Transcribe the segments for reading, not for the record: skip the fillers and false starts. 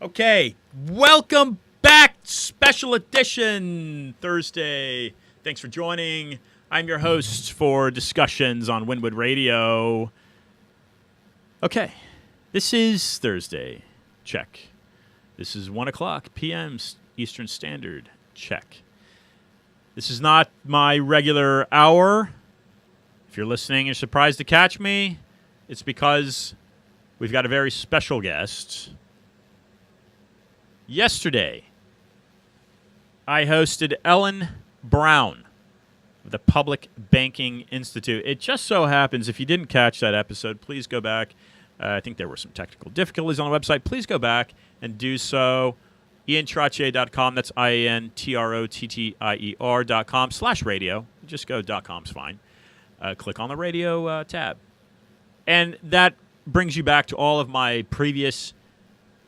Okay, welcome back. Special edition Thursday. Thanks for joining. I'm your host for discussions on Wynwood Radio. Okay, this is Thursday. Check. This is 1 o'clock p.m. Eastern Standard. Check. This is not my regular hour. If you're listening and you're surprised to catch me, it's because we've got a very special guest. Yesterday, I hosted Ellen Brown of the Public Banking Institute. It just so happens, if you didn't catch that episode, please go back. I think there were some technical difficulties on the website. Please go back and do so. IanTrottier.com. That's IanTrottier.com/radio. Just go .com's fine. Click on the radio tab. And that brings you back to all of my previous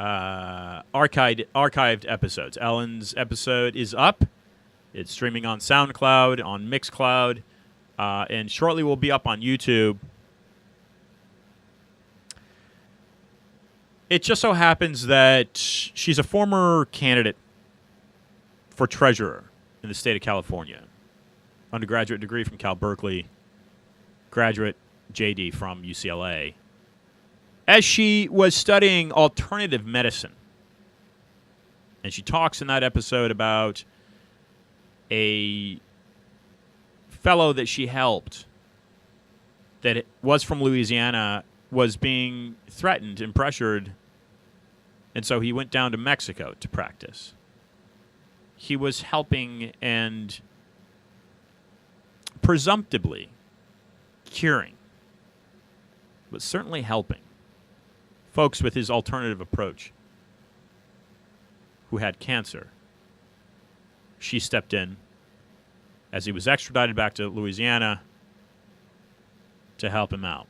archived episodes. Ellen's episode is up. It's streaming on SoundCloud, on Mixcloud, and shortly will be up on YouTube. It just so happens that she's a former candidate for treasurer in the state of California. Undergraduate degree from Cal Berkeley, graduate JD from UCLA. As she was studying alternative medicine, and she talks in that episode about a fellow that she helped that was from Louisiana, was being threatened and pressured, and so he went down to Mexico to practice. He was helping and presumptively curing, but certainly helping folks with his alternative approach who had cancer. She stepped in as he was extradited back to Louisiana to help him out.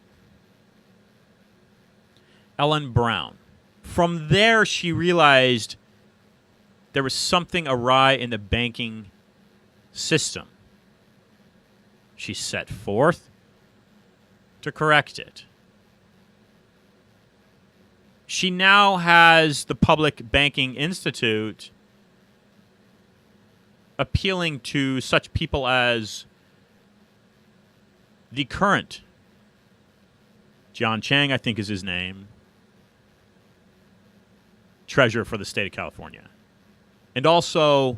Ellen Brown. From there, she realized there was something awry in the banking system. She set forth to correct it. She now has the Public Banking Institute appealing to such people as the current John Chang, I think is his name, treasurer for the state of California, and also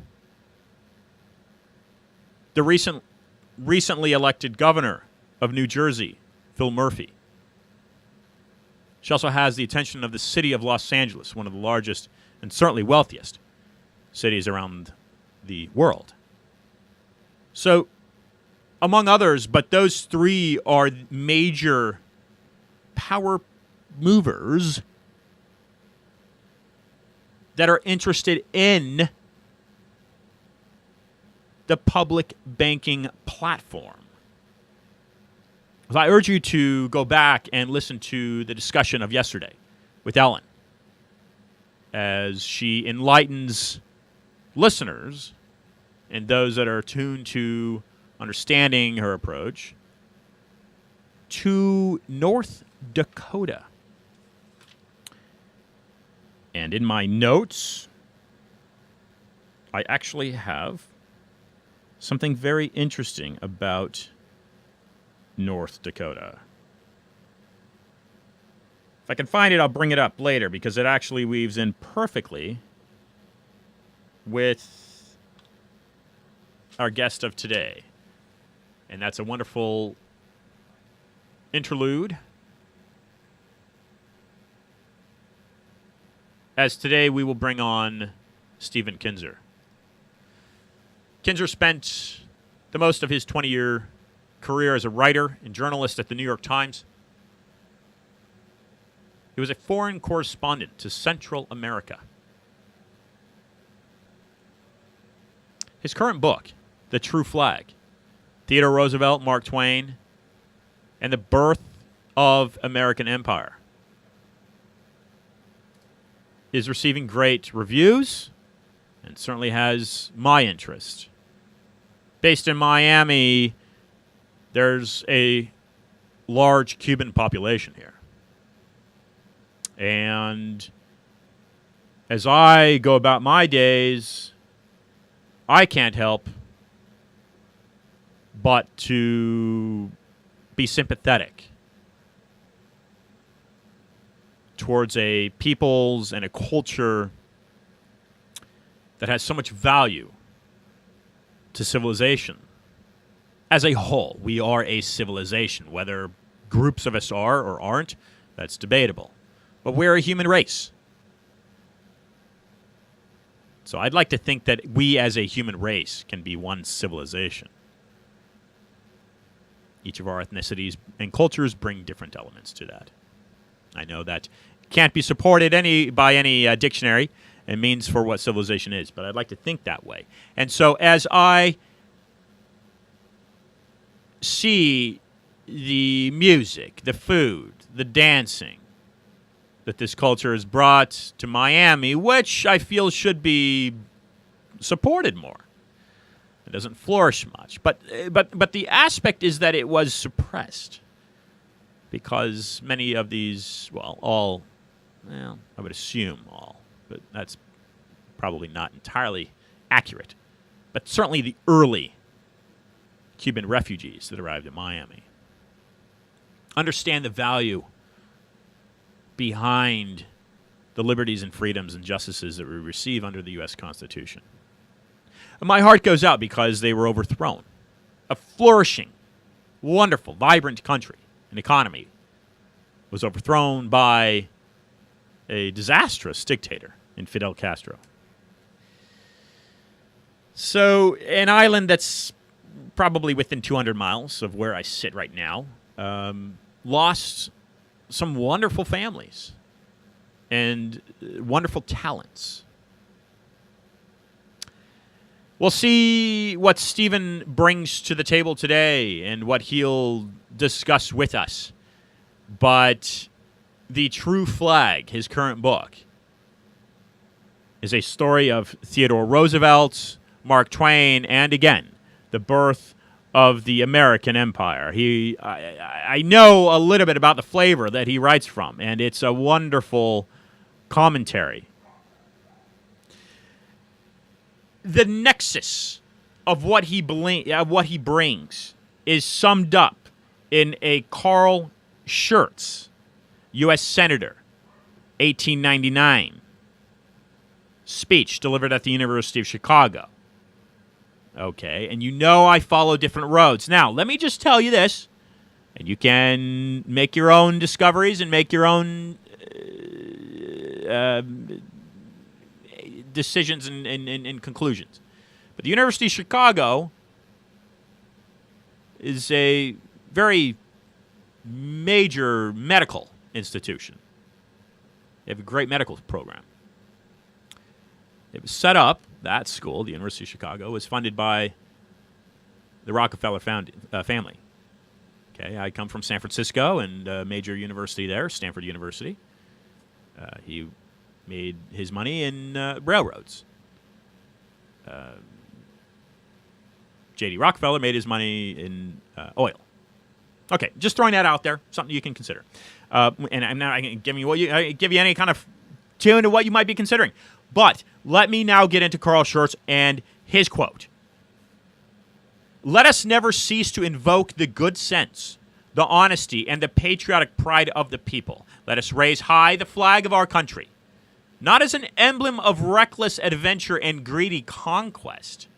the recently elected governor of New Jersey, Phil Murphy. She also has the attention of the city of Los Angeles, one of the largest and certainly wealthiest cities around the world. So, among others, but those three are major power movers that are interested in the public banking platform. So I urge you to go back and listen to the discussion of yesterday with Ellen as she enlightens listeners and those that are tuned to understanding her approach to North Dakota. And in my notes, I actually have something very interesting about North Dakota. If I can find it, I'll bring it up later because it actually weaves in perfectly with our guest of today. And that's a wonderful interlude. As today we will bring on Stephen Kinzer. Kinzer spent the most of his 20-year career as a writer and journalist at the New York Times. He was a foreign correspondent to Central America. His current book, The True Flag, Theodore Roosevelt, Mark Twain, and the Birth of American Empire, is receiving great reviews and certainly has my interest. Based in Miami, there's a large Cuban population here. And as I go about my days, I can't help but to be sympathetic towards a peoples and a culture that has so much value to civilization. As a whole, we are a civilization. Whether groups of us are or aren't, that's debatable. But we're a human race. So I'd like to think that we as a human race can be one civilization. Each of our ethnicities and cultures bring different elements to that. I know that can't be supported by any dictionary and means for what civilization is, but I'd like to think that way. And so as I see the music, the food, the dancing that this culture has brought to Miami, which I feel should be supported more. It doesn't flourish much. But the aspect is that it was suppressed because many of these, I would assume all, but that's probably not entirely accurate. But certainly the early Cuban refugees that arrived at Miami understand the value behind the liberties and freedoms and justices that we receive under the U.S. Constitution. And my heart goes out because they were overthrown. A flourishing, wonderful, vibrant country and economy was overthrown by a disastrous dictator in Fidel Castro. So an island that's probably within 200 miles of where I sit right now lost some wonderful families and wonderful talents. We'll see what Stephen brings to the table today and what he'll discuss with us. But The True Flag, his current book, is a story of Theodore Roosevelt, Mark Twain, and again, the birth of the American empire. I know a little bit about the flavor that he writes from, and it's a wonderful commentary. The nexus of what he brings is summed up in a Carl Schurz, U.S. Senator, 1899 speech delivered at the University of Chicago. Okay, and you know I follow different roads. Now, let me just tell you this, and you can make your own discoveries and make your own decisions and conclusions. But the University of Chicago is a very major medical institution. They have a great medical program. It was set up, that school, the University of Chicago, was funded by the Rockefeller family. Okay, I come from San Francisco, and a major university there, Stanford University. He made his money in railroads. J.D. Rockefeller made his money in oil. Okay, just throwing that out there, something you can consider. And I'm not giving you give you any kind of tune to what you might be considering. But let me now get into Carl Schurz and his quote. "Let us never cease to invoke the good sense, the honesty, and the patriotic pride of the people. Let us raise high the flag of our country, not as an emblem of reckless adventure and greedy conquest,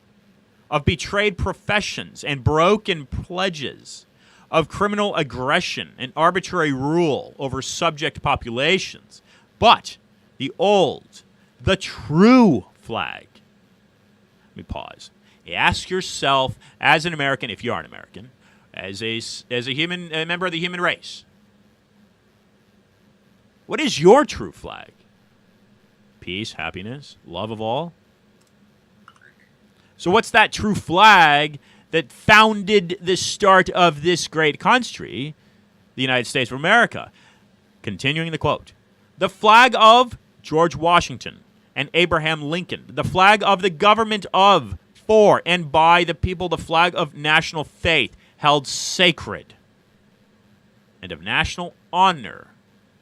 of betrayed professions and broken pledges, of criminal aggression and arbitrary rule over subject populations, but the old, the true flag." Let me pause. Ask yourself, as an American, if you are an American, as a member of the human race, what is your true flag? Peace, happiness, love of all. So what's that true flag that founded the start of this great country, the United States of America? Continuing the quote. "The flag of George Washington and Abraham Lincoln, the flag of the government of, for, and by the people, the flag of national faith held sacred and of national honor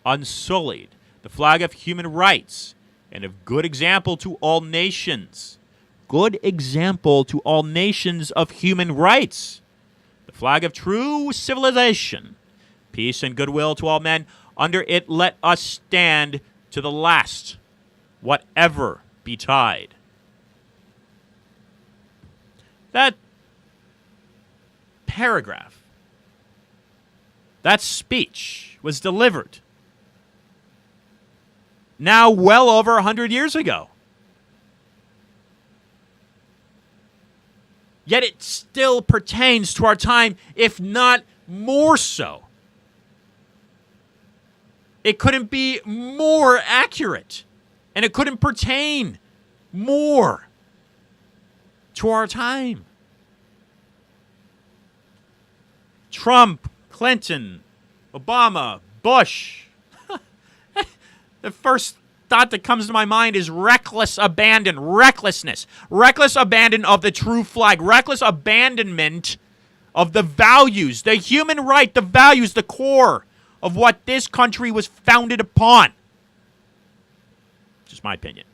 unsullied, the flag of human rights and of good example to all nations. Good example to all nations of human rights. The flag of true civilization. Peace and goodwill to all men. Under it let us stand to the last, whatever betide. That paragraph, that speech was delivered now well over 100 years ago. Yet it still pertains to our time, if not more so. It couldn't be more accurate, and it couldn't pertain more to our time. Trump, Clinton, Obama, Bush. The first thought that comes to my mind is reckless abandon, recklessness, reckless abandon of the true flag, reckless abandonment of the values, the human right, the values, the core of what this country was founded upon. Just my opinion.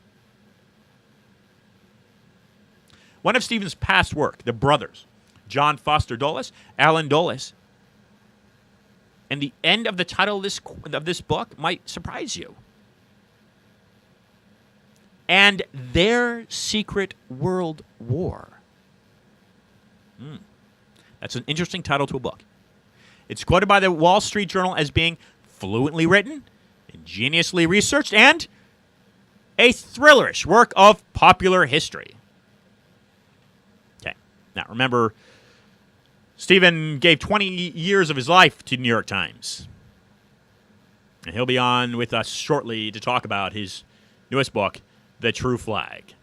One of Stephen's past work, the brothers, John Foster Dulles, Alan Dulles, and the end of the title of this book might surprise you. And Their Secret World War. That's an interesting title to a book. It's quoted by the Wall Street Journal as being fluently written, ingeniously researched, and a thrillerish work of popular history. Okay. Now, remember, Stephen gave 20 years of his life to the New York Times. And he'll be on with us shortly to talk about his newest book, The True Flag.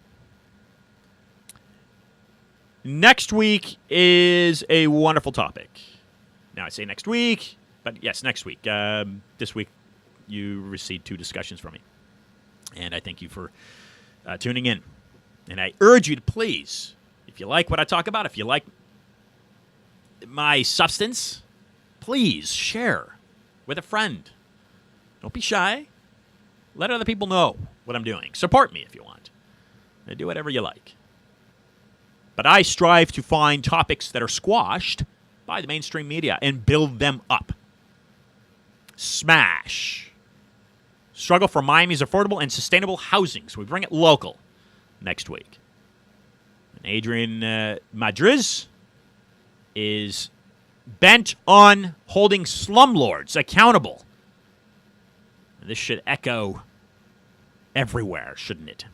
Next week is a wonderful topic. Now, I say next week, but yes, next week. This week, you received 2 discussions from me. And I thank you for tuning in. And I urge you to please, if you like what I talk about, if you like my substance, please share with a friend. Don't be shy. Let other people know what I'm doing. Support me if you want. And do whatever you like. But I strive to find topics that are squashed by the mainstream media and build them up. Smash. Struggle for Miami's affordable and sustainable housing. So we bring it local next week. And Adrian Madriz is bent on holding slumlords accountable. And this should echo everywhere, shouldn't it?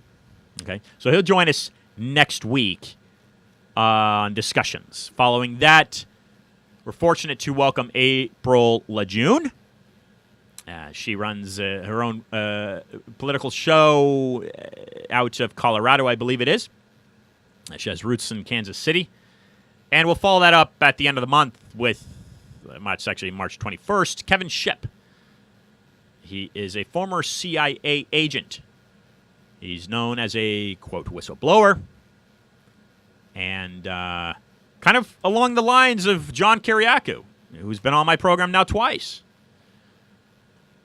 Okay, so he'll join us next week on discussions. Following that, we're fortunate to welcome April Lejeune. She runs her own political show out of Colorado, I believe it is. She has roots in Kansas City. And we'll follow that up at the end of the month with, March 21st, Kevin Shipp. He is a former CIA agent. He's known as a, quote, whistleblower. And kind of along the lines of John Kiriakou, who's been on my program now twice.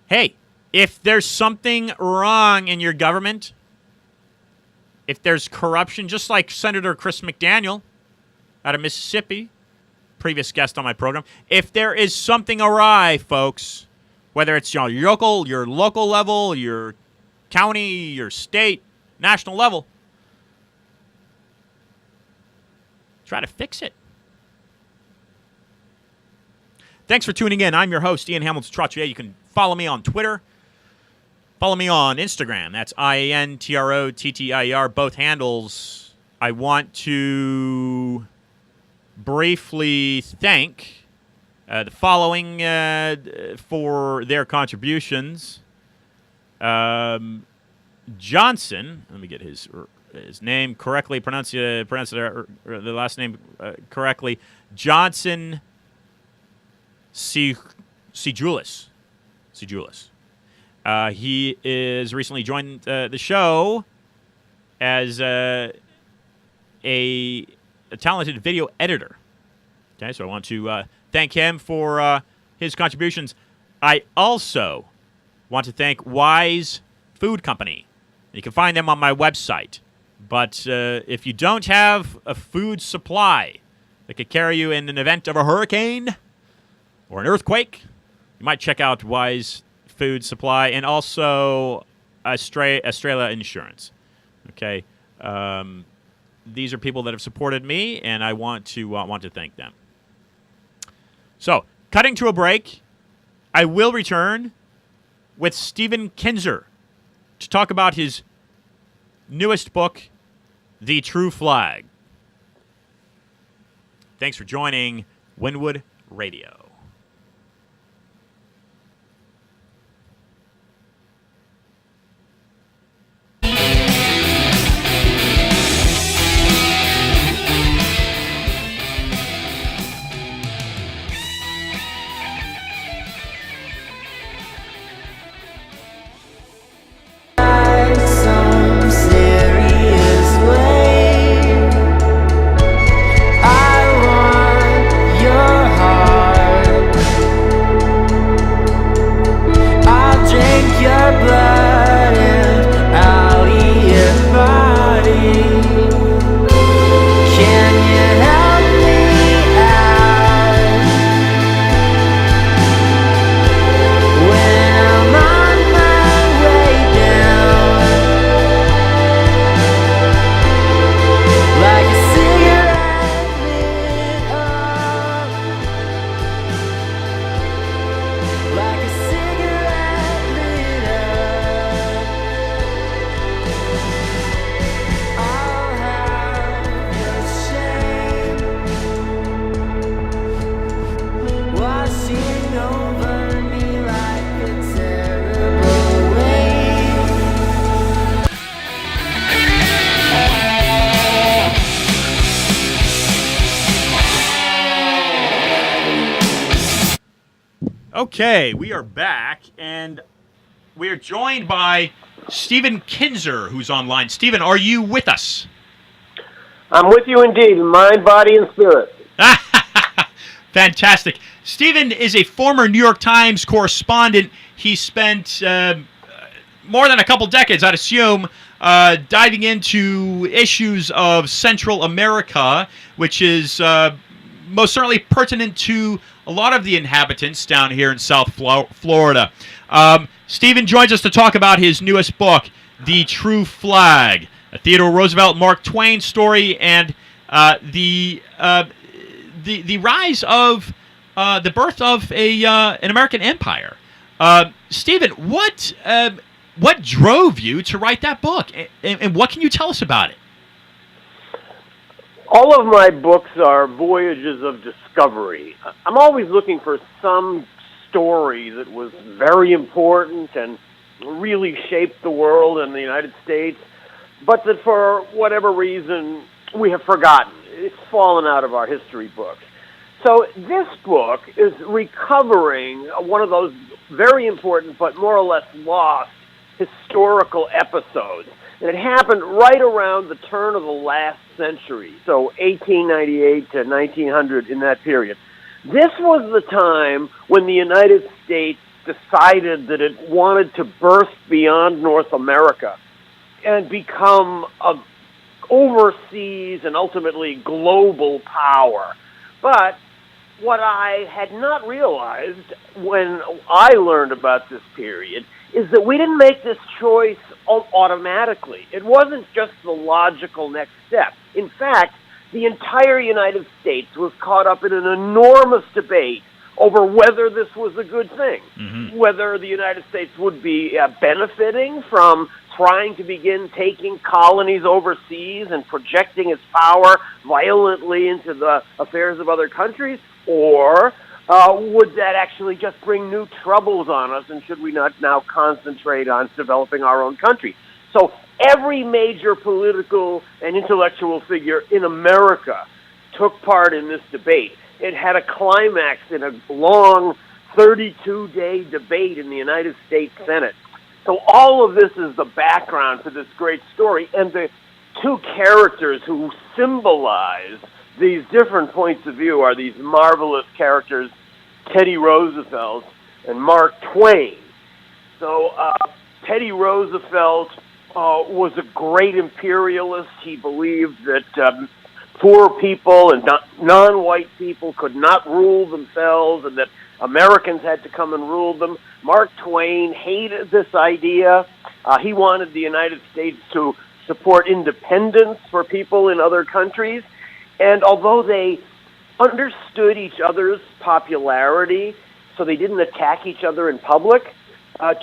Hey, if there's something wrong in your government, if there's corruption, just like Senator Chris McDaniel out of Mississippi, previous guest on my program, if there is something awry, folks, whether it's your local level, your county, your state, national level, try to fix it. Thanks for tuning in. I'm your host, Ian Hamilton Trottier. You can follow me on Twitter. Follow me on Instagram. That's IANTROTTIER, both handles. I want to briefly thank the following for their contributions. Johnson, let me get his name correctly, pronounce the last name correctly. Johnson Sejulis. He is recently joined the show as a talented video editor. Okay, so I want to thank him for his contributions. I also want to thank Wise Food Company You can find them on my website. But if you don't have a food supply that could carry you in an event of a hurricane or an earthquake, you might check out Wise Food Supply and also Australia Insurance. Okay, these are people that have supported me, and I want to thank them. So, cutting to a break, I will return with Stephen Kinzer to talk about his newest book, The True Flag. Thanks for joining Wynwood Radio. Okay, we are back, and we are joined by Stephen Kinzer, who's online. Stephen, are you with us? I'm with you indeed, mind, body, and spirit. Fantastic. Stephen is a former New York Times correspondent. He spent more than a couple decades, I'd assume, diving into issues of Central America, which is most certainly pertinent to a lot of the inhabitants down here in South Florida. Stephen joins us to talk about his newest book, The True Flag, a Theodore Roosevelt, Mark Twain story, and the rise of the birth of an American empire. Stephen, what drove you to write that book, and what can you tell us about it? All of my books are voyages of discovery. I'm always looking for some story that was very important and really shaped the world and the United States, but that for whatever reason we have forgotten. It's fallen out of our history books. So this book is recovering one of those very important but more or less lost historical episodes. And it happened right around the turn of the last century, so 1898 to 1900, in that period. This was the time when the United States decided that it wanted to burst beyond North America and become an overseas and ultimately global power. But what I had not realized when I learned about this period is that we didn't make this choice automatically. It wasn't just the logical next step. In fact, the entire United States was caught up in an enormous debate over whether this was a good thing, whether the United States would be benefiting from trying to begin taking colonies overseas and projecting its power violently into the affairs of other countries, or would that actually just bring new troubles on us, and should we not now concentrate on developing our own country? So every major political and intellectual figure in America took part in this debate. It had a climax in a long 32-day debate in the United States Senate. So all of this is the background to this great story, and the two characters who symbolize these different points of view are these marvelous characters, Teddy Roosevelt and Mark Twain. So Teddy Roosevelt was a great imperialist. He believed that poor people and non-white people could not rule themselves and that Americans had to come and rule them. Mark Twain hated this idea. He wanted the United States to support independence for people in other countries. And although they understood each other's popularity, so they didn't attack each other in public,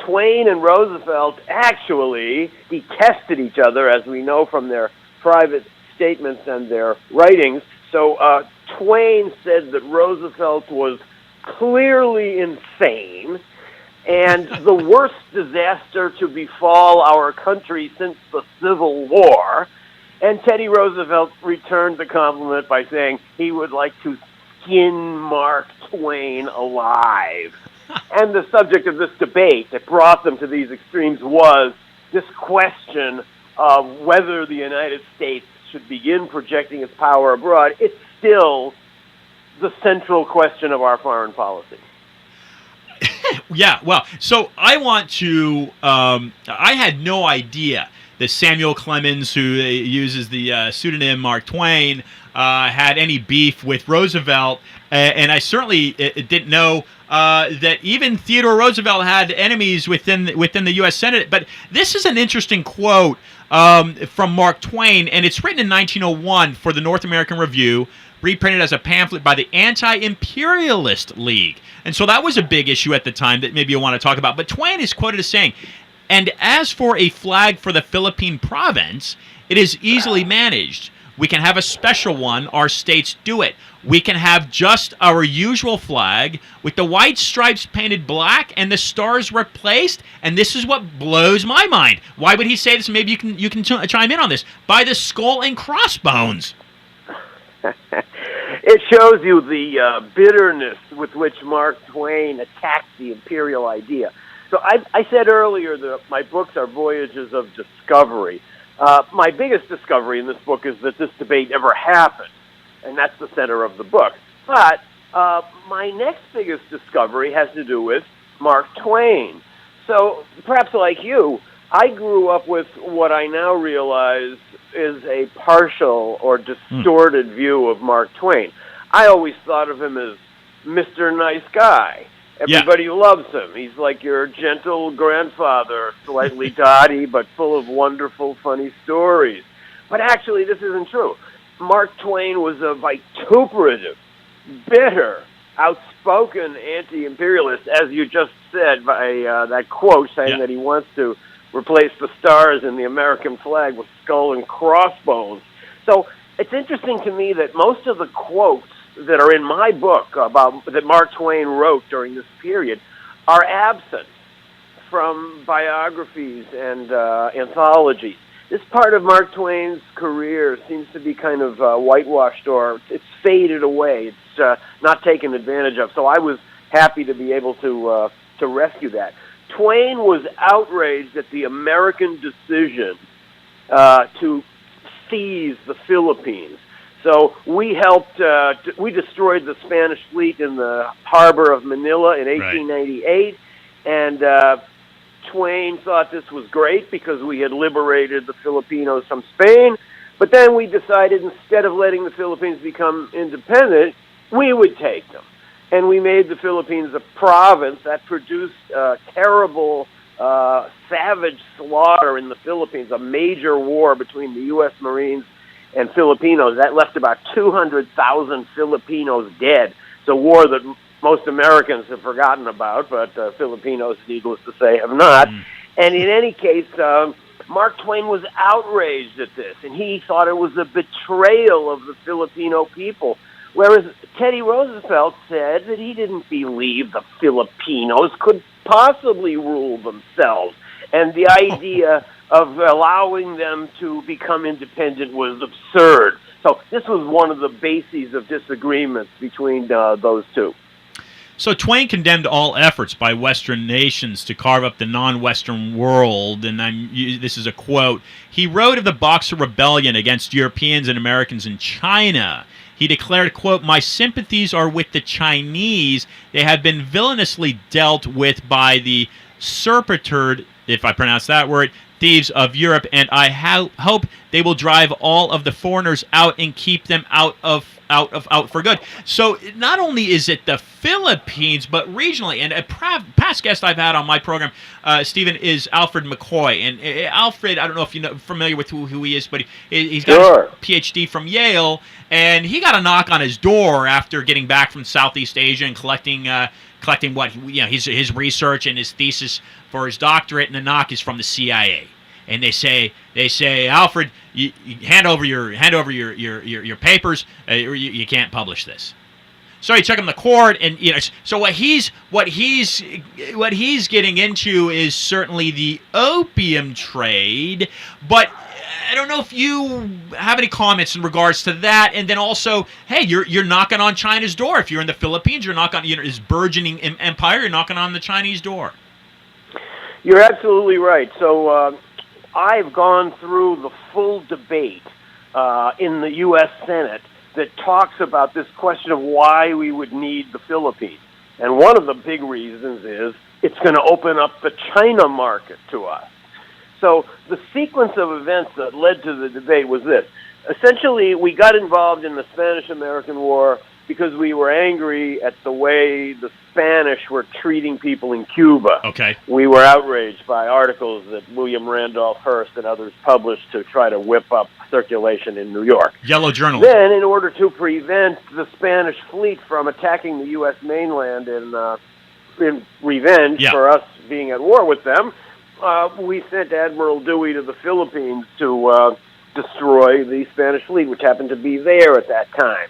Twain and Roosevelt actually detested each other, as we know from their private statements and their writings. So Twain said that Roosevelt was clearly insane and the worst disaster to befall our country since the Civil War. And Teddy Roosevelt returned the compliment by saying he would like to skin Mark Twain alive. And the subject of this debate that brought them to these extremes was this question of whether the United States should begin projecting its power abroad. It's still the central question of our foreign policy. Yeah, well, so I want to, I had no idea that Samuel Clemens, who uses the pseudonym Mark Twain, had any beef with Roosevelt, and I certainly didn't know that even Theodore Roosevelt had enemies within the U.S. Senate. But this is an interesting quote from Mark Twain, and it's written in 1901 for the North American Review, reprinted as a pamphlet by the Anti-Imperialist League. And so that was a big issue at the time that maybe you want to talk about. But Twain is quoted as saying, "And as for a flag for the Philippine province, it is easily managed. We can have a special one. Our states do it. We can have just our usual flag with the white stripes painted black and the stars replaced. And this is what blows my mind." Why would he say this? Maybe you can chime in on this. "By the skull and crossbones." It shows you the bitterness with which Mark Twain attacked the imperial idea. So I said earlier that my books are voyages of discovery. My biggest discovery in this book is that this debate ever happened, and that's the center of the book. But my next biggest discovery has to do with Mark Twain. So perhaps like you, I grew up with what I now realize is a partial or distorted view of Mark Twain. I always thought of him as Mr. Nice Guy. Everybody loves him. He's like your gentle grandfather, slightly dotty, but full of wonderful, funny stories. But actually, this isn't true. Mark Twain was a vituperative, bitter, outspoken anti-imperialist, as you just said by that quote saying that he wants to replace the stars in the American flag with skull and crossbones. So it's interesting to me that most of the quotes that are in my book that Mark Twain wrote during this period are absent from biographies and anthologies. This part of Mark Twain's career seems to be kind of whitewashed, or it's faded away. It's not taken advantage of. So I was happy to be able to rescue that. Twain was outraged at the American decision to seize the Philippines. So we we destroyed the Spanish fleet in the harbor of Manila in 1898, and Twain thought this was great because we had liberated the Filipinos from Spain. But then we decided instead of letting the Philippines become independent, we would take them. And we made the Philippines a province that produced terrible, savage slaughter in the Philippines, a major war between the U.S. Marines and Filipinos. That left about 200,000 Filipinos dead. It's a war that most Americans have forgotten about, but Filipinos, needless to say, have not. And in any case, Mark Twain was outraged at this, and he thought it was a betrayal of the Filipino people. Whereas Teddy Roosevelt said that he didn't believe the Filipinos could possibly rule themselves. And the idea of allowing them to become independent was absurd. So this was one of the bases of disagreements between those two. So Twain condemned all efforts by Western nations to carve up the non-Western world, and this is a quote. He wrote of the Boxer Rebellion against Europeans and Americans in China. He declared, quote, "My sympathies are with the Chinese. They have been villainously dealt with by the surpetred, if I pronounce that word, thieves of Europe, and I hope they will drive all of the foreigners out and keep them out for good. So not only is it the Philippines, but regionally, and a past guest I've had on my program, Stephen, is Alfred McCoy. And Alfred, I don't know if you're familiar with who he is, but he's got his PhD from Yale, and he got a knock on his door after getting back from Southeast Asia and collecting what his research and his thesis for his doctorate, and the knock is from the CIA. And they say, Alfred, you hand over your papers. You can't publish this. So he took him to court, and so what he's getting into is certainly the opium trade. But I don't know if you have any comments in regards to that. And then also, hey, you're knocking on China's door. If you're in the Philippines, you're knocking on this burgeoning empire. You're knocking on the Chinese door. You're absolutely right. So I've gone through the full debate in the U.S. Senate that talks about this question of why we would need the Philippines. And one of the big reasons is it's going to open up the China market to us. So the sequence of events that led to the debate was this. Essentially, we got involved in the Spanish-American War because we were angry at the way the Spanish were treating people in Cuba. Okay. We were outraged by articles that William Randolph Hearst and others published to try to whip up circulation in New York. Yellow journalism. Then, in order to prevent the Spanish fleet from attacking the U.S. mainland in revenge for us being at war with them, we sent Admiral Dewey to the Philippines to destroy the Spanish fleet, which happened to be there at that time.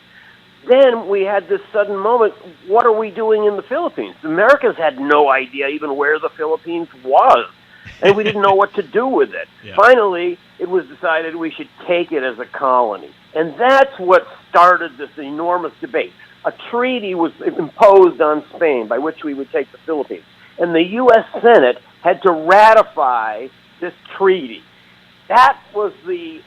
Then we had this sudden moment, what are we doing in the Philippines? The Americans had no idea even where the Philippines was, and we didn't know what to do with it. Yeah. Finally, it was decided we should take it as a colony. And that's what started this enormous debate. A treaty was imposed on Spain by which we would take the Philippines. And the U.S. Senate had to ratify this treaty. That was the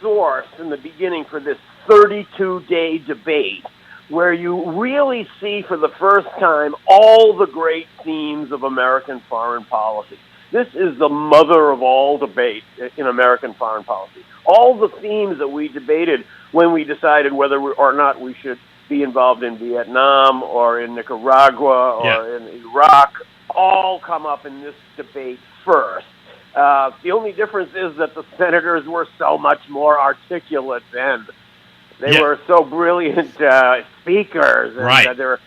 source in the beginning for this 32-day debate where you really see for the first time all the great themes of American foreign policy. This is the mother of all debate in American foreign policy. All the themes that we debated when we decided whether or not we should be involved in Vietnam or in Nicaragua or in Iraq all come up in this debate first. The only difference is that the senators were so much more articulate then. They were so brilliant speakers, and their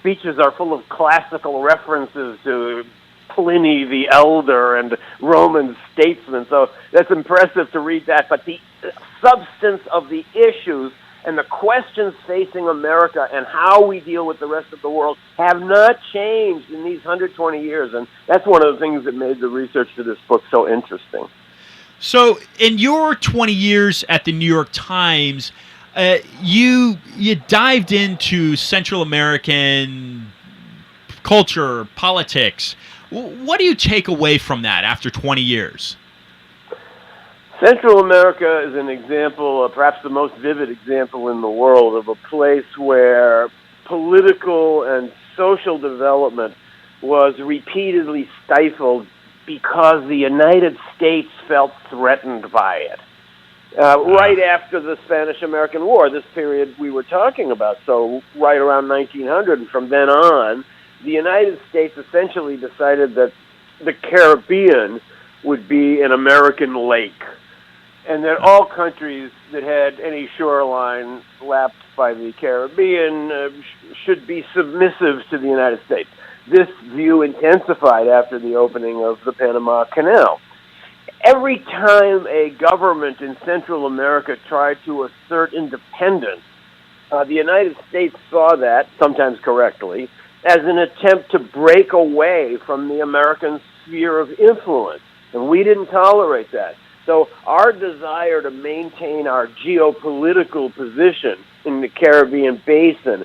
speeches are full of classical references to Pliny the Elder and Roman statesmen. So that's impressive to read that. But the substance of the issues and the questions facing America and how we deal with the rest of the world have not changed in these 120 years. And that's one of the things that made the research for this book so interesting. So in your 20 years at the New York Times, you dived into Central American culture, politics. What do you take away from that after 20 years? Central America is an example, perhaps the most vivid example in the world, of a place where political and social development was repeatedly stifled because the United States felt threatened by it. Right after the Spanish-American War, this period we were talking about, so right around 1900, and from then on, the United States essentially decided that the Caribbean would be an American lake, and that all countries that had any shoreline lapped by the Caribbean should be submissive to the United States. This view intensified after the opening of the Panama Canal. Every time a government in Central America tried to assert independence, the United States saw that, sometimes correctly, as an attempt to break away from the American sphere of influence. And we didn't tolerate that. So our desire to maintain our geopolitical position in the Caribbean basin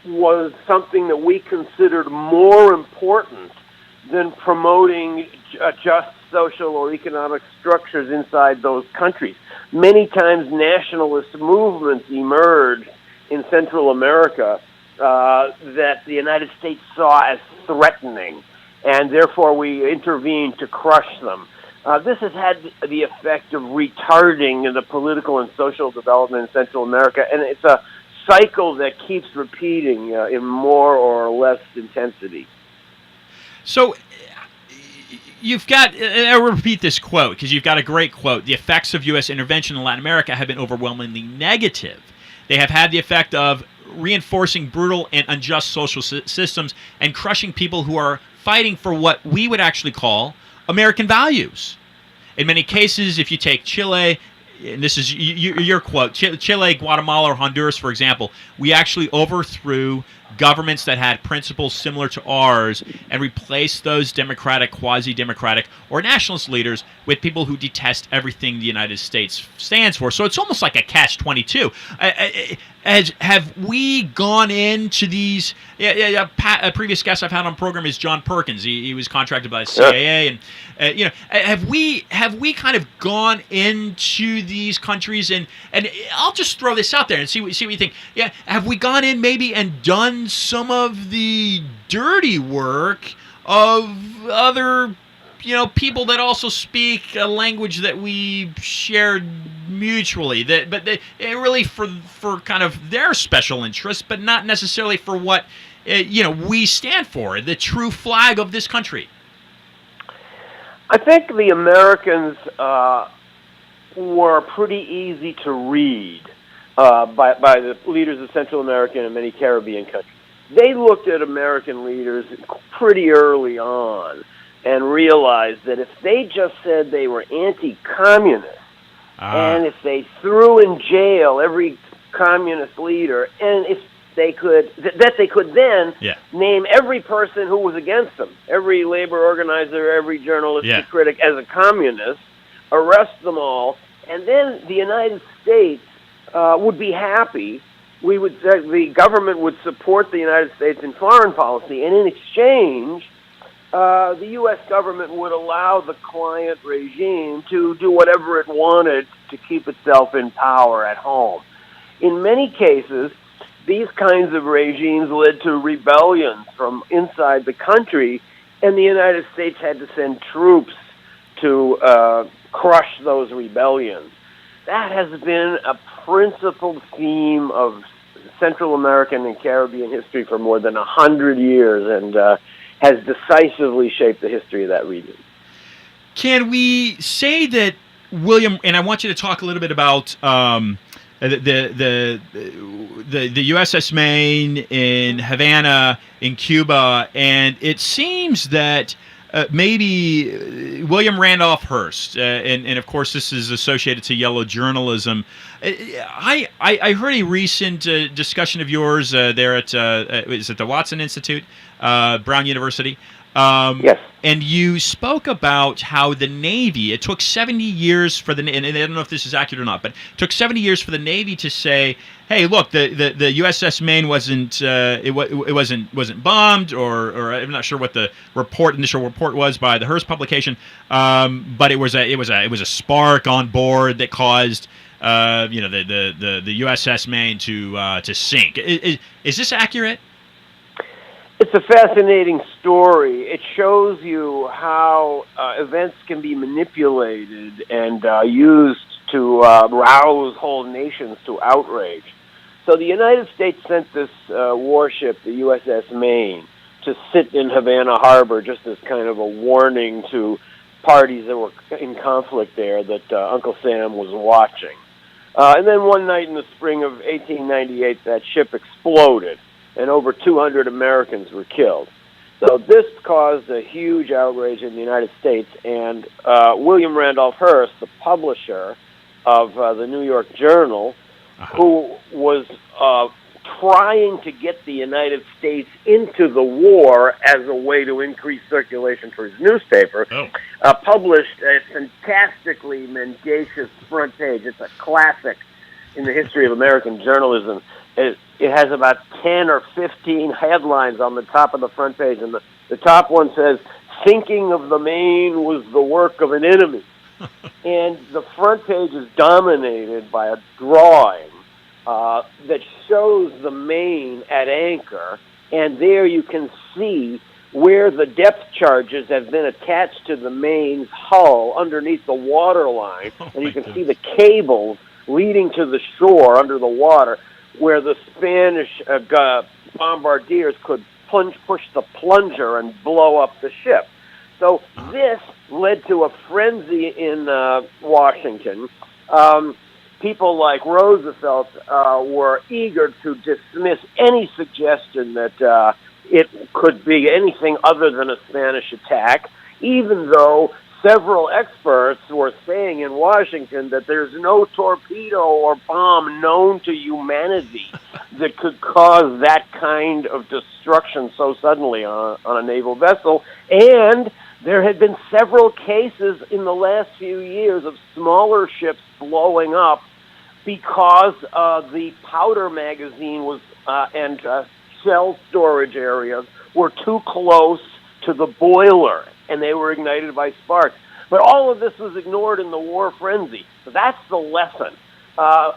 was something that we considered more important than promoting just social or economic structures inside those countries. Many times nationalist movements emerged in Central America that the United States saw as threatening. and therefore we intervene to crush them. This has had the effect of retarding the political and social development in Central America, and it's a cycle that keeps repeating in more or less intensity. So you've got, I'll repeat this quote because you've got a great quote. The effects of U.S. intervention in Latin America have been overwhelmingly negative. They have had the effect of reinforcing brutal and unjust social systems and crushing people who are fighting for what we would actually call American values. In many cases, if you take Chile, and this is your quote, Chile, Guatemala, or Honduras, for example, we actually overthrew governments that had principles similar to ours and replaced those democratic, quasi-democratic, or nationalist leaders with people who detest everything the United States stands for. So it's almost like a catch-22. Have we gone into these? A previous guest I've had on the program is John Perkins. He was contracted by the CIA, and have we kind of gone into these countries and I'll just throw this out there and see what you think. Yeah, have we gone in maybe and done some of the dirty work of other people that also speak a language that we shared mutually, but really for kind of their special interests, but not necessarily for what we stand for, the true flag of this country? I think the Americans were pretty easy to read by the leaders of Central American and many Caribbean countries. They looked at American leaders pretty early on and realized that if they just said they were anti-communist, and if they threw in jail every communist leader, and if they could, that they could then name every person who was against them, every labor organizer, every journalistic critic as a communist, arrest them all, and then the United States would be happy. The government would support the United States in foreign policy, and in exchange, the U.S. government would allow the client regime to do whatever it wanted to keep itself in power at home. In many cases, these kinds of regimes led to rebellions from inside the country, and the United States had to send troops to crush those rebellions. That has been a principal theme of Central American and Caribbean history for more than 100 years, and has decisively shaped the history of that region. Can we say that William, and I want you to talk a little bit about the USS Maine in Havana in Cuba, and it seems that maybe William Randolph Hearst, and of course this is associated to yellow journalism. I heard a recent discussion of yours there at is it the Watson Institute, Brown University? Yes. And you spoke about how the Navy, it took 70 years for the, and I don't know if this is accurate or not, but it took 70 years for the Navy to say, hey, look, the USS Maine wasn't bombed, or I'm not sure what the initial report was by the Hearst publication, but it was a spark on board that caused the USS Maine to sink. Is this accurate? It's a fascinating story. It shows you how events can be manipulated and used to rouse whole nations to outrage. So the United States sent this warship, the USS Maine, to sit in Havana Harbor just as kind of a warning to parties that were in conflict there that Uncle Sam was watching. And then one night in the spring of 1898, that ship exploded, and over 200 Americans were killed. So this caused a huge outrage in the United States, and William Randolph Hearst, the publisher of the New York Journal, who was trying to get the United States into the war as a way to increase circulation for his newspaper, published a fantastically mendacious front page. It's a classic in the history of American journalism. It has about 10 or 15 headlines on the top of the front page, and the top one says, "Sinking of the Maine was the work of an enemy." And the front page is dominated by a drawing that shows the Maine at anchor, and there you can see where the depth charges have been attached to the main's hull underneath the water line, and you can see the cables leading to the shore under the water, where the Spanish bombardiers could push the plunger and blow up the ship. So this led to a frenzy in Washington. People like Roosevelt were eager to dismiss any suggestion that it could be anything other than a Spanish attack, even though several experts were saying in Washington that there's no torpedo or bomb known to humanity that could cause that kind of destruction so suddenly on a naval vessel. And there had been several cases in the last few years of smaller ships blowing up because the powder magazine was and shell storage areas were too close to the boiler, and they were ignited by sparks. But all of this was ignored in the war frenzy. So that's the lesson.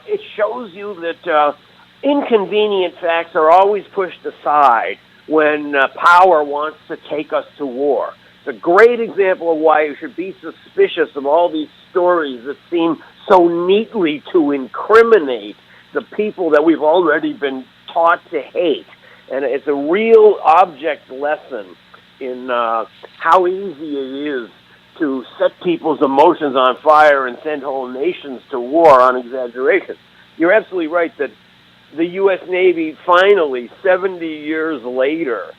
It shows you that inconvenient facts are always pushed aside when power wants to take us to war. It's a great example of why you should be suspicious of all these stories that seem so neatly to incriminate the people that we've already been taught to hate. And it's a real object lesson in how easy it is to set people's emotions on fire and send whole nations to war on exaggeration. You're absolutely right that the U.S. Navy finally, 70 years later,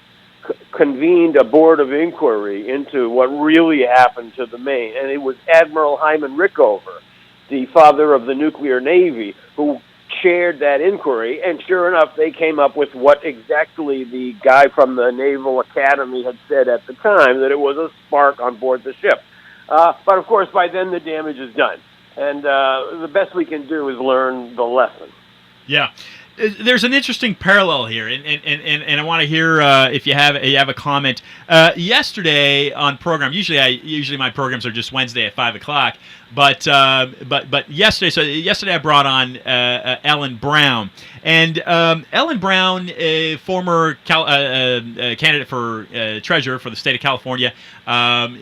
convened a board of inquiry into what really happened to the Maine. And it was Admiral Hyman Rickover, the father of the nuclear navy, who chaired that inquiry. And sure enough, they came up with what exactly the guy from the Naval Academy had said at the time, that it was a spark on board the ship. But of course, by then the damage is done. And the best we can do is learn the lesson. Yeah. There's an interesting parallel here, and I want to hear if you have a comment. Yesterday on program, usually my programs are just Wednesday at 5:00, but yesterday I brought on Ellen Brown, and Ellen Brown, a former candidate for treasurer for the state of California.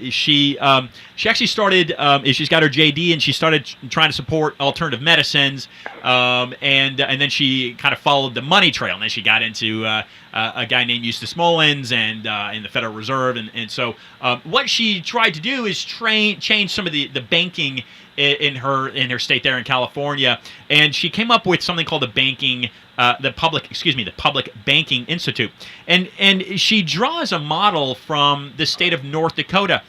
She actually started. She's got her JD, and she started trying to support alternative medicines, and then she kind of followed the money trail, and then she got into a guy named Eustace Mullins and in the Federal Reserve, and so what she tried to do is change some of the banking in her state there in California, and she came up with something called the Public Banking Institute, and she draws a model from the state of North Dakota.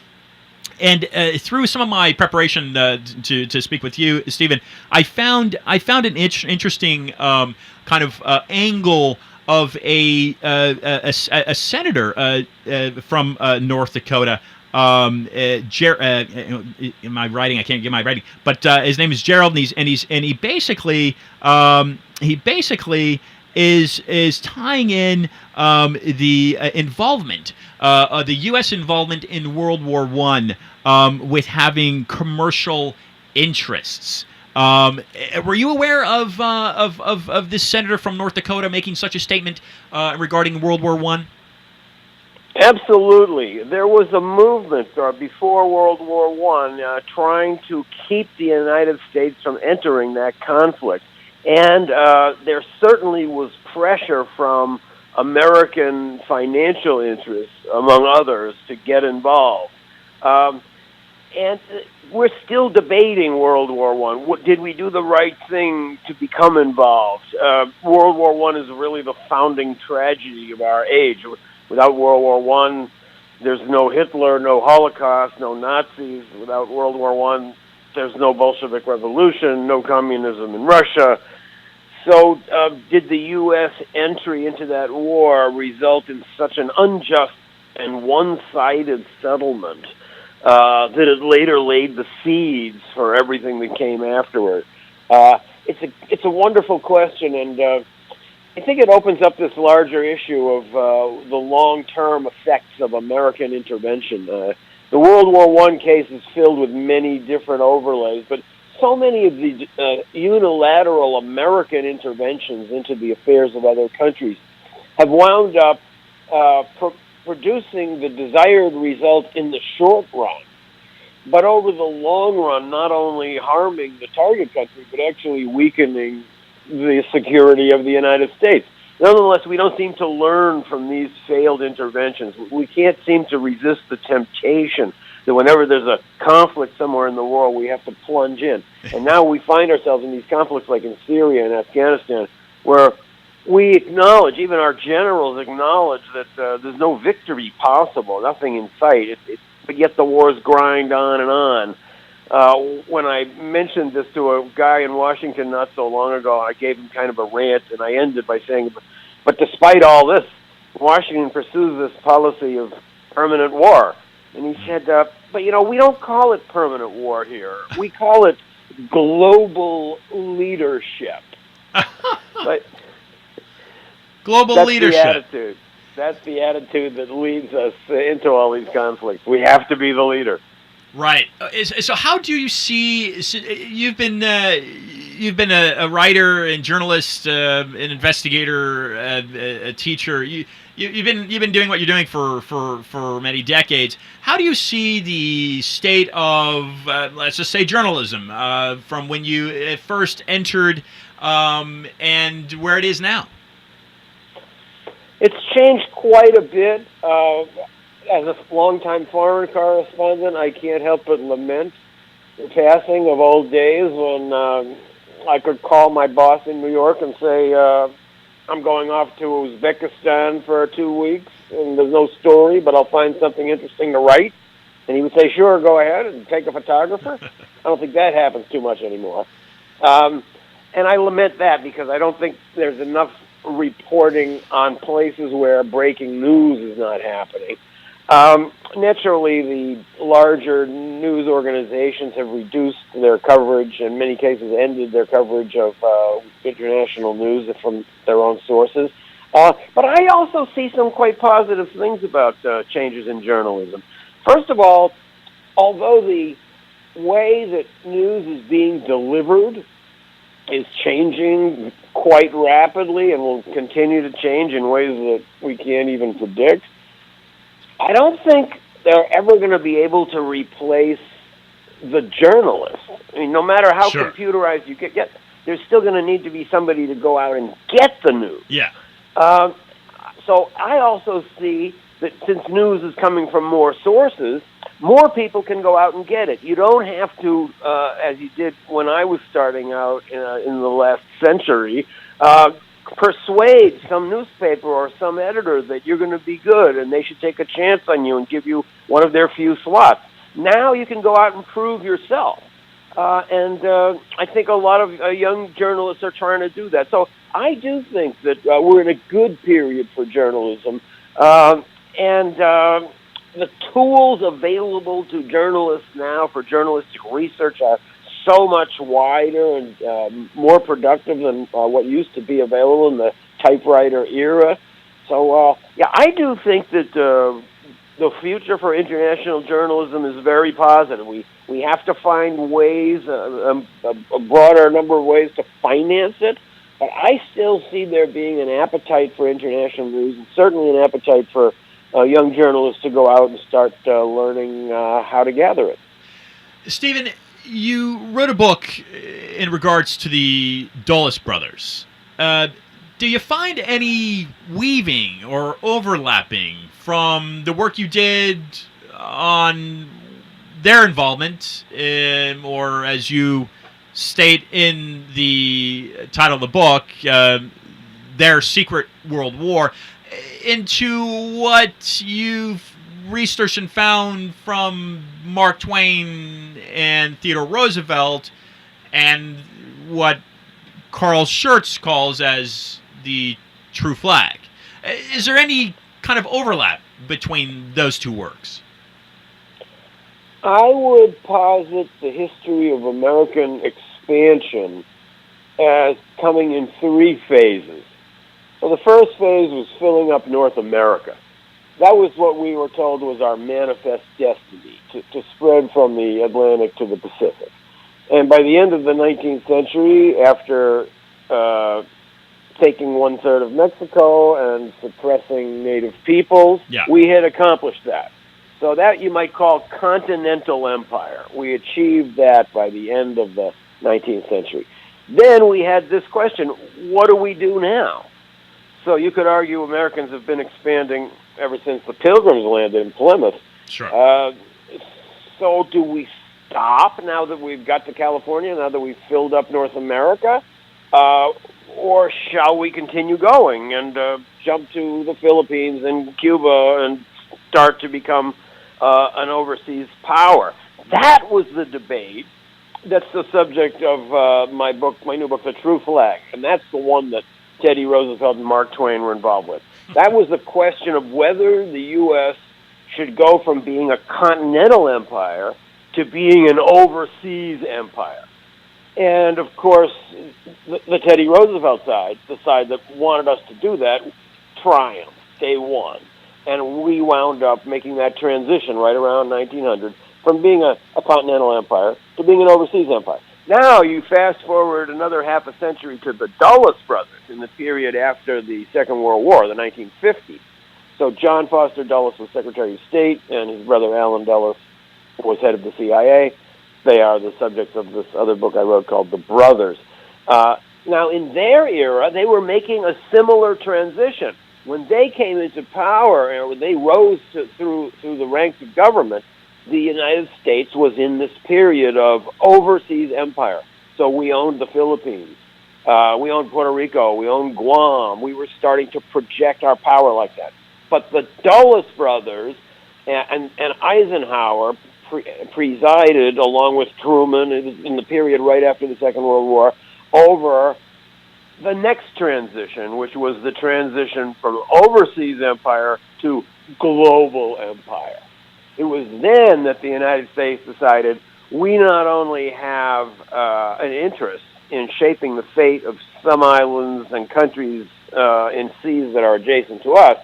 And through some of my preparation to speak with you, Stephen, I found an interesting kind of angle of a senator from North Dakota. In my writing, I can't get my writing, but his name is Gerald, and he basically is tying in the involvement, the U.S. involvement in World War I, with having commercial interests. Were you aware of this senator from North Dakota making such a statement regarding World War I? Absolutely. There was a movement before World War I trying to keep the United States from entering that conflict. And there certainly was pressure from American financial interests, among others, to get involved. And we're still debating World War I. Did we do the right thing to become involved? World War I is really the founding tragedy of our age. Without World War I, there's no Hitler, no Holocaust, no Nazis. Without World War I, there's no Bolshevik Revolution, no communism in Russia. So did the U.S. entry into that war result in such an unjust and one-sided settlement that it later laid the seeds for everything that came afterward? It's a wonderful question, and I think it opens up this larger issue of the long-term effects of American intervention. The World War I case is filled with many different overlays, but so many of the unilateral American interventions into the affairs of other countries have wound up producing the desired result in the short run, but over the long run, not only harming the target country, but actually weakening the security of the United States. Nonetheless, we don't seem to learn from these failed interventions. We can't seem to resist the temptation that whenever there's a conflict somewhere in the world, we have to plunge in. And now we find ourselves in these conflicts like in Syria and Afghanistan, where we acknowledge, even our generals acknowledge that there's no victory possible, nothing in sight, but yet the wars grind on and on. When I mentioned this to a guy in Washington not so long ago, I gave him kind of a rant, and I ended by saying, but despite all this, Washington pursues this policy of permanent war. And he said, but we don't call it permanent war here. We call it global leadership. But global that's leadership. The attitude. That's the attitude that leads us into all these conflicts. We have to be the leader. Right. So how do you see? You've been a writer and journalist, an investigator, a teacher. You've been doing what you're doing for many decades. How do you see the state of let's just say journalism from when you first entered and where it is now? It's changed quite a bit. As a longtime foreign correspondent, I can't help but lament the passing of old days when I could call my boss in New York and say, I'm going off to Uzbekistan for 2 weeks, and there's no story, but I'll find something interesting to write. And he would say, sure, go ahead, and take a photographer. I don't think that happens too much anymore. And I lament that because I don't think there's enough reporting on places where breaking news is not happening. Naturally, the larger news organizations have reduced their coverage, in many cases ended their coverage of international news from their own sources. But I also see some quite positive things about changes in journalism. First of all, although the way that news is being delivered is changing quite rapidly and will continue to change in ways that we can't even predict, I don't think they're ever going to be able to replace the journalist. I mean, no matter how computerized you get, there's still going to need to be somebody to go out and get the news. Yeah. So I also see that since news is coming from more sources, more people can go out and get it. You don't have to, as you did when I was starting out in the last century, persuade some newspaper or some editor that you're going to be good and they should take a chance on you and give you one of their few slots. Now you can go out and prove yourself. And I think a lot of young journalists are trying to do that. So I do think that we're in a good period for journalism. And the tools available to journalists now for journalistic research are so much wider and more productive than what used to be available in the typewriter era. So, I do think that the future for international journalism is very positive. We have to find ways, a broader number of ways to finance it, but I still see there being an appetite for international news and certainly an appetite for young journalists to go out and start learning how to gather it. Stephen, you wrote a book in regards to the Dulles brothers. Do you find any weaving or overlapping from the work you did on their involvement, or as you state in the title of the book, their secret world war, into what you've researched and found from Mark Twain and Theodore Roosevelt and what Carl Schurz calls as the true flag? Is there any kind of overlap between those two works? I would posit the history of American expansion as coming in 3 phases. So the first phase was filling up North America. That was what we were told was our manifest destiny, to spread from the Atlantic to the Pacific. And by the end of the 19th century, after taking 1/3 of Mexico and suppressing native peoples. Yeah. We had accomplished that. So that you might call continental empire. We achieved that by the end of the 19th century. Then we had this question, what do we do now? So you could argue Americans have been expanding ever since the Pilgrims landed in Plymouth. Sure. So do we stop now that we've got to California, now that we've filled up North America? Or shall we continue going and jump to the Philippines and Cuba and start to become an overseas power? That was the debate. That's the subject of my new book, The True Flag, and that's the one that Teddy Roosevelt and Mark Twain were involved with. That was the question of whether the U.S. should go from being a continental empire to being an overseas empire. And, of course, the Teddy Roosevelt side, the side that wanted us to do that, triumphed. They won. And we wound up making that transition right around 1900 from being a continental empire to being an overseas empire. Now you fast forward another half a century to the Dulles brothers in the period after the Second World War, the 1950s. So John Foster Dulles was Secretary of State, and his brother Allen Dulles was head of the CIA. They are the subjects of this other book I wrote called The Brothers. Now, in their era, they were making a similar transition. When they came into power, or they rose through the ranks of government, the United States was in this period of overseas empire. So we owned the Philippines. We owned Puerto Rico. We owned Guam. We were starting to project our power like that. But the Dulles brothers and Eisenhower presided, along with Truman, in the period right after the Second World War, over the next transition, which was the transition from overseas empire to global empire. It was then that the United States decided we not only have an interest in shaping the fate of some islands and countries in seas that are adjacent to us,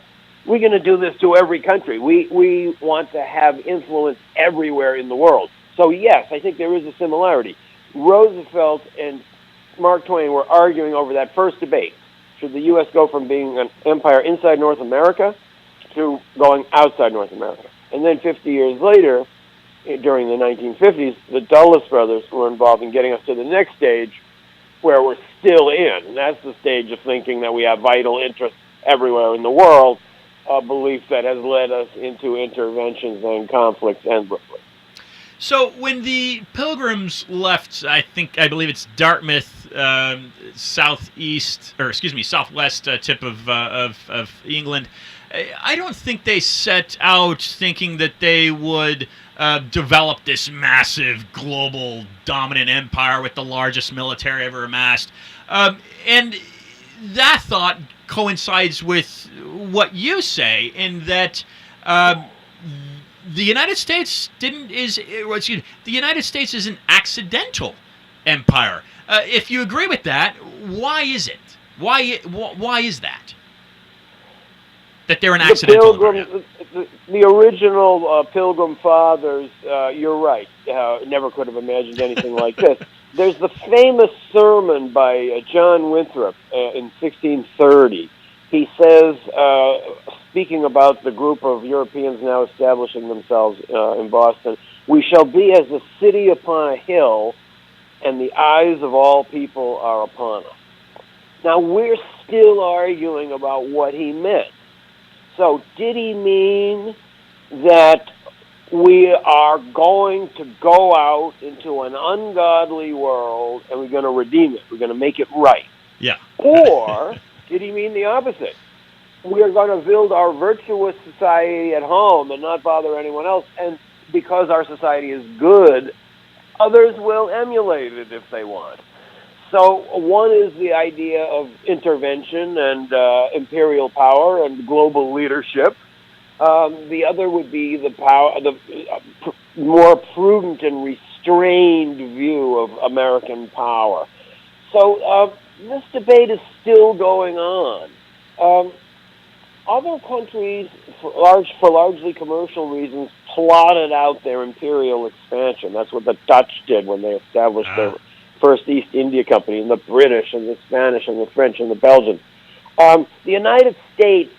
we're going to do this to every country. We want to have influence everywhere in the world. So yes, I think there is a similarity. Roosevelt and Mark Twain were arguing over that first debate. Should the U.S. go from being an empire inside North America to going outside North America? And then 50 years later, during the 1950s, the Dulles brothers were involved in getting us to the next stage where we're still in. And that's the stage of thinking that we have vital interests everywhere in the world, a belief that has led us into interventions and conflicts endlessly. So when the Pilgrims left, I believe it's Dartmouth, southwest tip of England, I don't think they set out thinking that they would develop this massive global dominant empire with the largest military ever amassed. And that thought coincides with what you say in that the United States the United States is an accidental empire. If you agree with that, why is it? Why is that? That they're an accidental empire? The original Pilgrim Fathers, you're right, never could have imagined anything like this. There's the famous sermon by John Winthrop in 1630. He says, speaking about the group of Europeans now establishing themselves in Boston, we shall be as a city upon a hill, and the eyes of all people are upon us. Now, we're still arguing about what he meant. So, did he mean that we are going to go out into an ungodly world and we're going to redeem it? We're going to make it right. Yeah. Or did he mean the opposite? We are going to build our virtuous society at home and not bother anyone else. And because our society is good, others will emulate it if they want. So one is the idea of intervention and imperial power and global leadership. The other would be the more prudent and restrained view of American power. So this debate is still going on. Other countries, for largely commercial reasons, plotted out their imperial expansion. That's what the Dutch did when they established First East India Company, and the British, and the Spanish, and the French, and the Belgians. The United States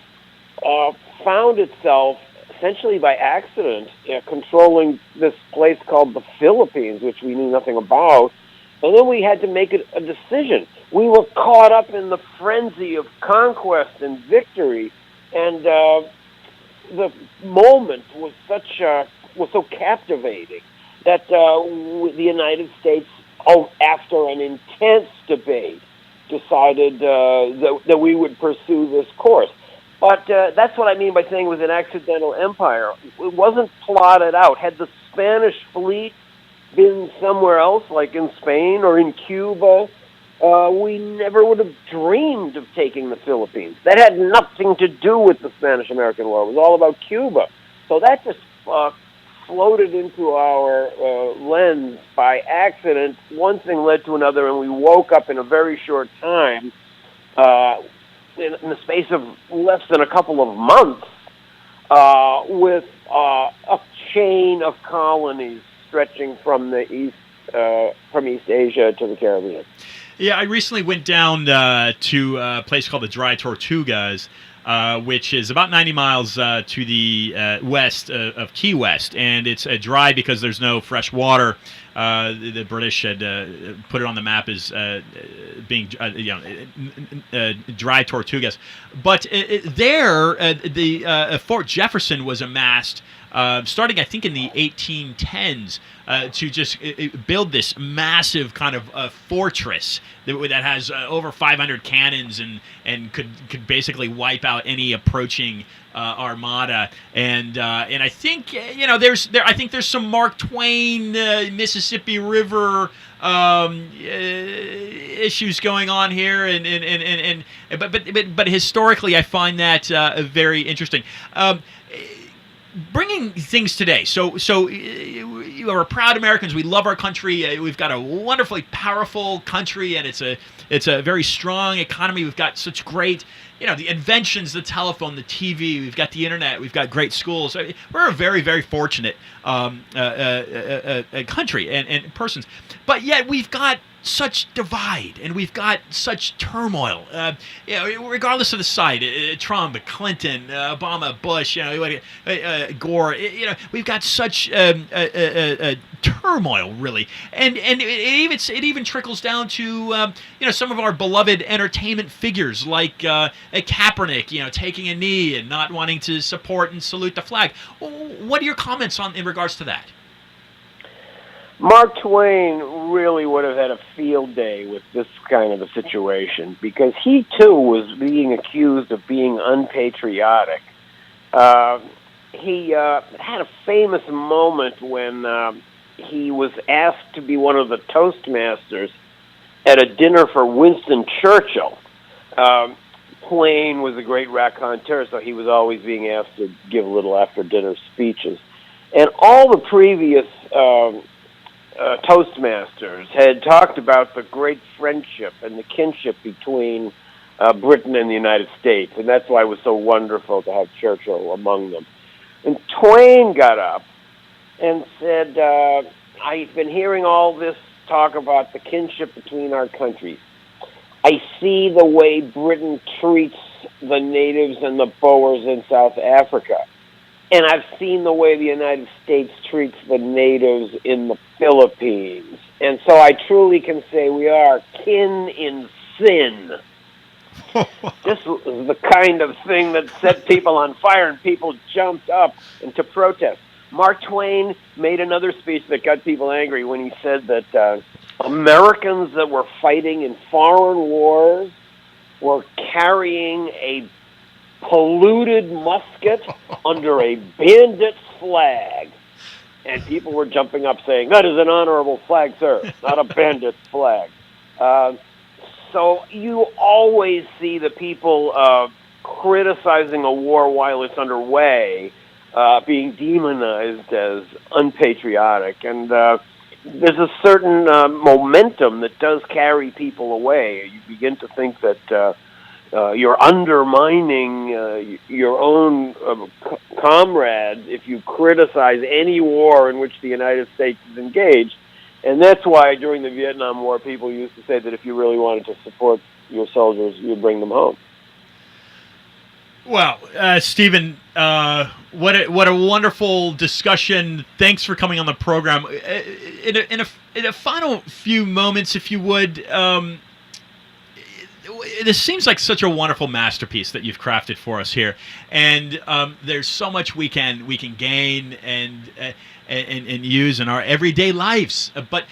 found itself, essentially by accident, controlling this place called the Philippines, which we knew nothing about. And then we had to make a decision. We were caught up in the frenzy of conquest and victory, and the moment was so captivating that the United States, after an intense debate, decided that we would pursue this course. But that's what I mean by saying it was an accidental empire. It wasn't plotted out. Had the Spanish fleet been somewhere else, like in Spain or in Cuba, we never would have dreamed of taking the Philippines. That had nothing to do with the Spanish-American War. It was all about Cuba. So that just floated into our lens by accident. One thing led to another, and we woke up in a very short time, in the space of less than a couple of months, with a chain of colonies stretching from East Asia to the Caribbean. Yeah, I recently went down to a place called the Dry Tortugas, which is about 90 miles to the west of Key West, and it's dry because there's no fresh water. The British had put it on the map as being Dry Tortugas, but there Fort Jefferson was amassed starting, I think, in the 1810s to just build this massive kind of fortress that has over 500 cannons and could basically wipe out any approaching armada. And I think I think there's some Mark Twain Mississippi River issues going on here, but historically I find that very interesting. Bringing things today, so you are proud Americans. We love our country. We've got a wonderfully powerful country, and it's a very strong economy. We've got such great, the inventions, the telephone, the TV. We've got the internet. We've got great schools. We're a very, very fortunate country and persons. But yet we've got such divide, and we've got such turmoil. Regardless of the side, Trump, Clinton, Obama, Bush, Gore. We've got such turmoil, really, and it even trickles down to some of our beloved entertainment figures like Kaepernick, taking a knee and not wanting to support and salute the flag. What are your comments in regards to that? Mark Twain really would have had a field day with this kind of a situation, because he too was being accused of being unpatriotic. He had a famous moment when he was asked to be one of the Toastmasters at a dinner for Winston Churchill. Twain was a great raconteur, so he was always being asked to give little after-dinner speeches. And all the previous Toastmasters had talked about the great friendship and the kinship between Britain and the United States, and that's why it was so wonderful to have Churchill among them. And Twain got up and said, I've been hearing all this talk about the kinship between our countries. I see the way Britain treats the natives and the Boers in South Africa. And I've seen the way the United States treats the natives in the Philippines. And so I truly can say we are kin in sin. This was the kind of thing that set people on fire, and people jumped up to protest. Mark Twain made another speech that got people angry when he said that Americans that were fighting in foreign wars were carrying a polluted musket under a bandit's flag. And people were jumping up saying, that is an honorable flag, sir, not a bandit's flag. So you always see the people criticizing a war while it's underway being demonized as unpatriotic. And there's a certain momentum that does carry people away. You begin to think that you're undermining your own comrades if you criticize any war in which the United States is engaged. And that's why during the Vietnam War, people used to say that if you really wanted to support your soldiers, you'd bring them home. Well, Stephen, what a wonderful discussion. Thanks for coming on the program. In a final few moments, if you would, this seems like such a wonderful masterpiece that you've crafted for us here, and there's so much we can gain and use in our everyday lives. But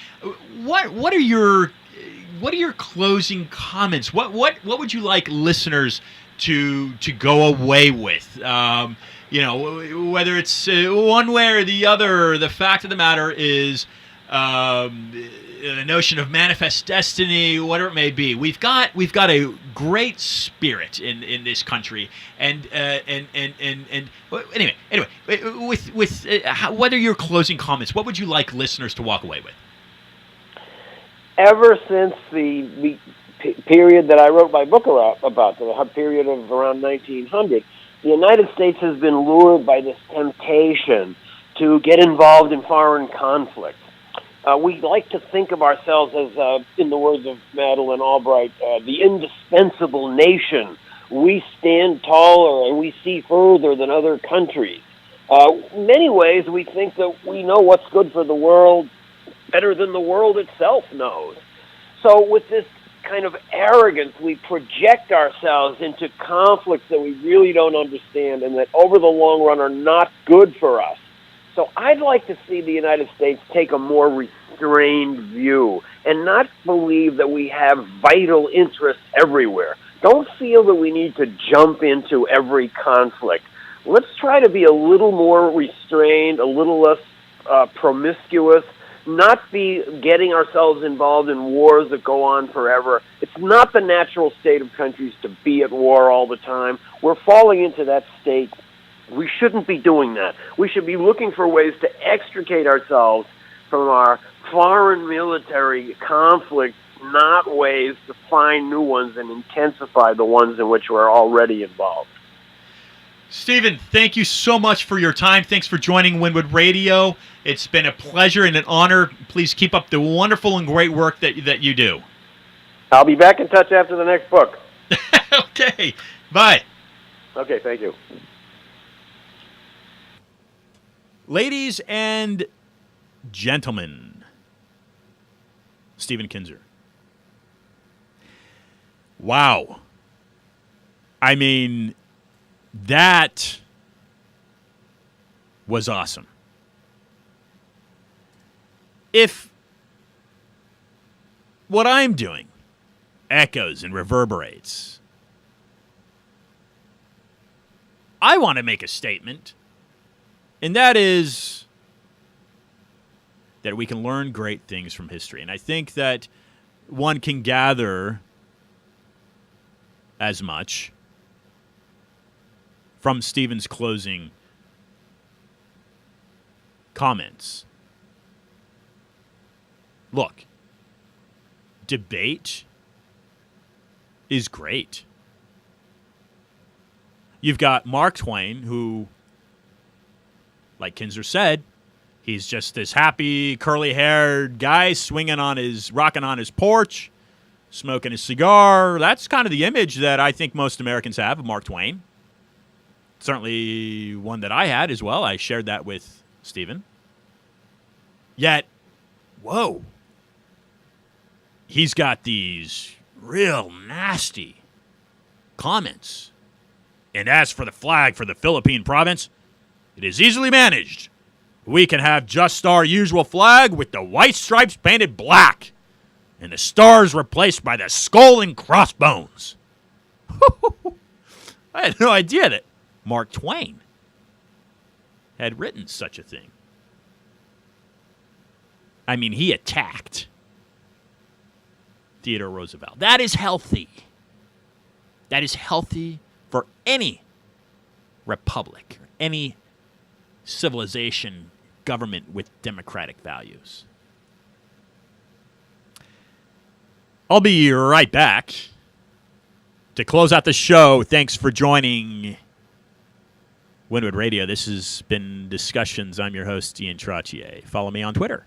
what are your closing comments? What would you like listeners to go away with? Whether it's one way or the other, the fact of the matter is the notion of manifest destiny, whatever it may be. We've got a great spirit in this country, and anyway, with what are your closing comments? What would you like listeners to walk away with? Ever since the period that I wrote my book about, the period of around 1900, the United States has been lured by this temptation to get involved in foreign conflict. We like to think of ourselves as, in the words of Madeleine Albright, the indispensable nation. We stand taller and we see further than other countries. In many ways, we think that we know what's good for the world better than the world itself knows. So with this kind of arrogance, we project ourselves into conflicts that we really don't understand and that over the long run are not good for us. So I'd like to see the United States take a more restrained view and not believe that we have vital interests everywhere. Don't feel that we need to jump into every conflict. Let's try to be a little more restrained, a little less promiscuous, not be getting ourselves involved in wars that go on forever. It's not the natural state of countries to be at war all the time. We're falling into that state. We shouldn't be doing that. We should be looking for ways to extricate ourselves from our foreign military conflicts, not ways to find new ones and intensify the ones in which we're already involved. Stephen, thank you so much for your time. Thanks for joining Winwood Radio. It's been a pleasure and an honor. Please keep up the wonderful and great work that you do. I'll be back in touch after the next book. Okay. Bye. Okay, thank you. Ladies and gentlemen, Stephen Kinzer. Wow. I mean, that was awesome. If what I'm doing echoes and reverberates, I want to make a statement, and that is that we can learn great things from history. And I think that one can gather as much from Stephen's closing comments. Look, debate is great. You've got Mark Twain, who, like Kinzer said, he's just this happy, curly-haired guy rocking on his porch, smoking a cigar. That's kind of the image that I think most Americans have of Mark Twain. Certainly one that I had as well. I shared that with Stephen. Yet, whoa, he's got these real nasty comments. And as for the flag for the Philippine province, it is easily managed. We can have just our usual flag with the white stripes painted black and the stars replaced by the skull and crossbones. I had no idea that Mark Twain had written such a thing. I mean, he attacked Theodore Roosevelt. That is healthy. That is healthy for any republic, or any civilization, government with democratic values. I'll be right back to close out the show. Thanks for joining Winwood Radio. This has been Discussions. I'm your host, Ian Trottier. Follow me on Twitter.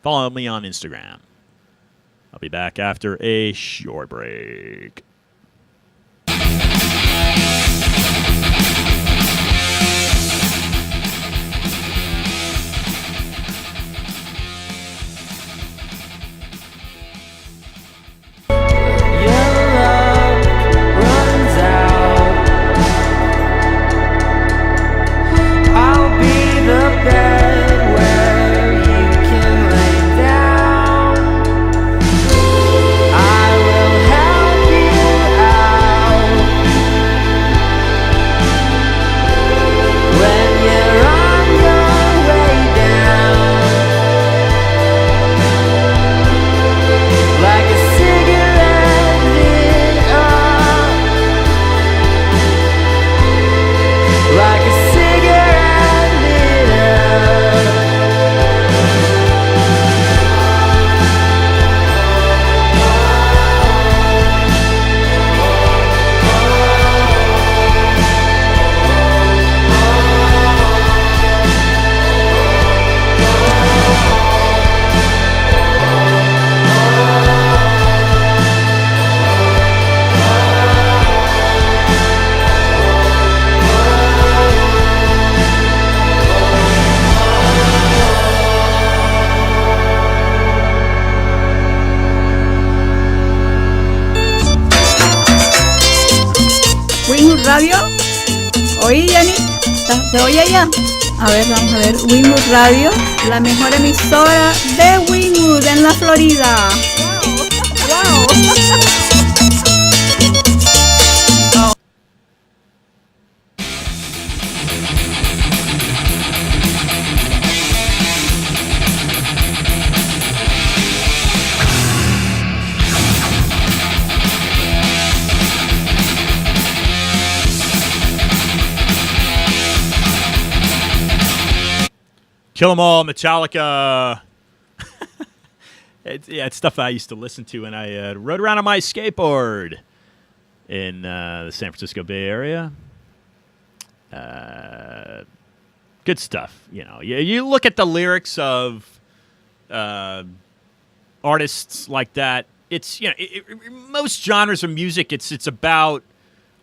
Follow me on Instagram. I'll be back after a short break. Radio. Oí, Yanni, ¿se oye allá? A ver, vamos a ver. Wynwood Radio, la mejor emisora de Wynwood en la Florida. ¡Wow! Kill 'Em All, Metallica. It's stuff I used to listen to when I rode around on my skateboard in the San Francisco Bay Area. Good stuff. You know, you look at the lyrics of artists like that. It's, you know, most genres of music. It's about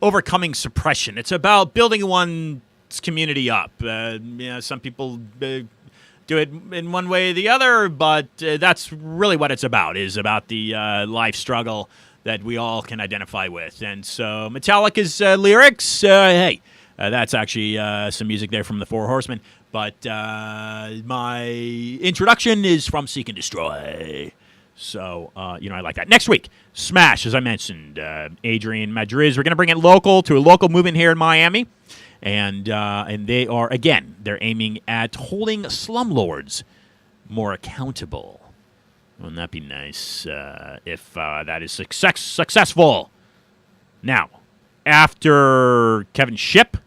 overcoming suppression. It's about building one's community up. Some people do it in one way or the other, but that's really what it's about, is about the life struggle that we all can identify with. And so Metallica's lyrics, that's actually some music there from the Four Horsemen. But my introduction is from Seek and Destroy. So, I like that. Next week, Smash, as I mentioned, Adrian Madriz. We're going to bring it local to a local movement here in Miami. And they are, again, they're aiming at holding slumlords more accountable. Wouldn't that be nice if that is successful? Now, after Kevin Shipp,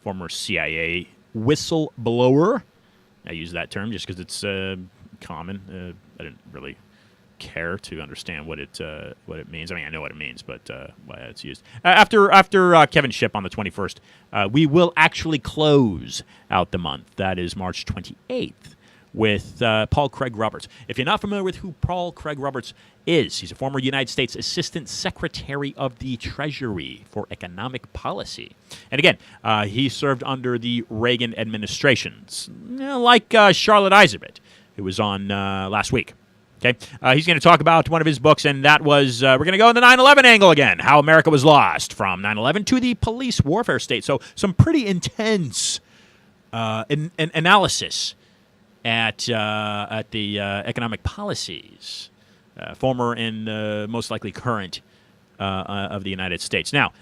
former CIA whistleblower, I use that term just because it's common. I didn't really care to understand what it means. I mean, I know what it means, but why it's used. After Kevin Shipp on the 21st, we will actually close out the month. That is March 28th with Paul Craig Roberts. If you're not familiar with who Paul Craig Roberts is, he's a former United States Assistant Secretary of the Treasury for Economic Policy. And again, he served under the Reagan administrations, like Charlotte Iserbyt, who was on last week. Okay, he's going to talk about one of his books, and that was, we're going to go in the 9/11 angle again, how America was lost from 9/11 to the police warfare state. So some pretty intense analysis at the economic policies, former and most likely current of the United States. Now,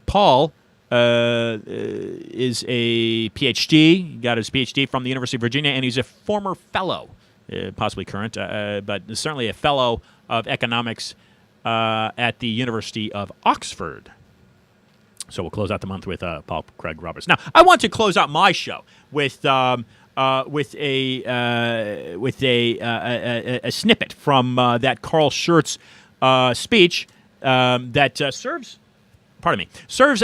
Paul is a PhD, he got his PhD from the University of Virginia, and he's a former fellow, possibly current, but certainly a fellow of economics at the University of Oxford. So we'll close out the month with Paul Craig Roberts. Now, I want to close out my show with a snippet from that Carl Schurz speech that serves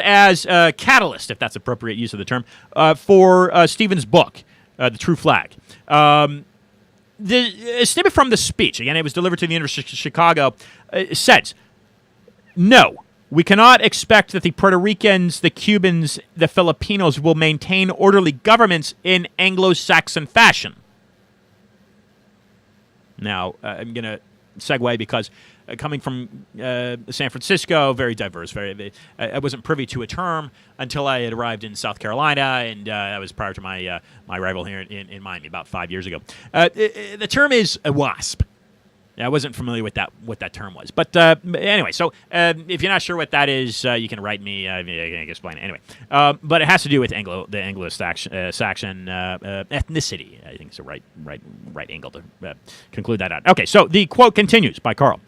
as a catalyst, if that's appropriate use of the term, for Stephen's book, The True Flag. the snippet from the speech, again, it was delivered to the University of Chicago, says, no, we cannot expect that the Puerto Ricans, the Cubans, the Filipinos will maintain orderly governments in Anglo-Saxon fashion. Now, I'm going to segue because coming from San Francisco, very diverse. I wasn't privy to a term until I had arrived in South Carolina, and that was prior to my arrival here in Miami about 5 years ago. The term is a WASP. I wasn't familiar with what that term was. But anyway, so if you're not sure what that is, you can write me. I can explain it. Anyway, but it has to do with the Anglo-Saxon ethnicity. I think it's a right angle to conclude that out. Okay, so the quote continues by Carl.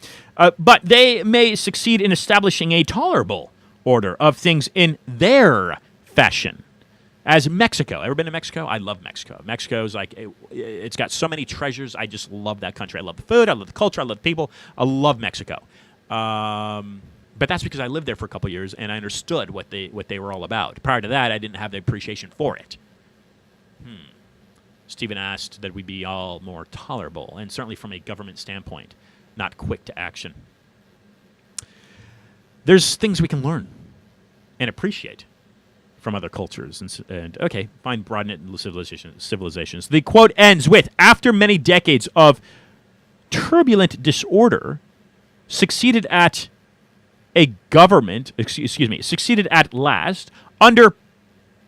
But they may succeed in establishing a tolerable order of things in their fashion. As Mexico. Ever been to Mexico? I love Mexico. Mexico's like, it's got so many treasures. I just love that country. I love the food. I love the culture. I love the people. I love Mexico. But that's because I lived there for a couple years and I understood what they were all about. Prior to that, I didn't have the appreciation for it. Stephen asked that we be all more tolerable, and certainly from a government standpoint, not quick to action. There's things we can learn and appreciate from other cultures, and okay, fine, broaden it into civilizations. The quote ends with, after many decades of turbulent disorder, succeeded at last under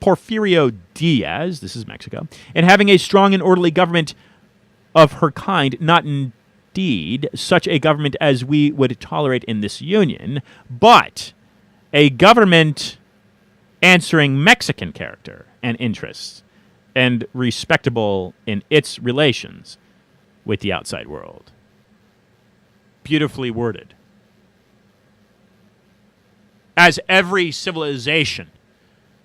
Porfirio Diaz, this is Mexico, and having a strong and orderly government of her kind, not indeed such a government as we would tolerate in this union, but a government answering Mexican character and interests, and respectable in its relations with the outside world. Beautifully worded. As every civilization,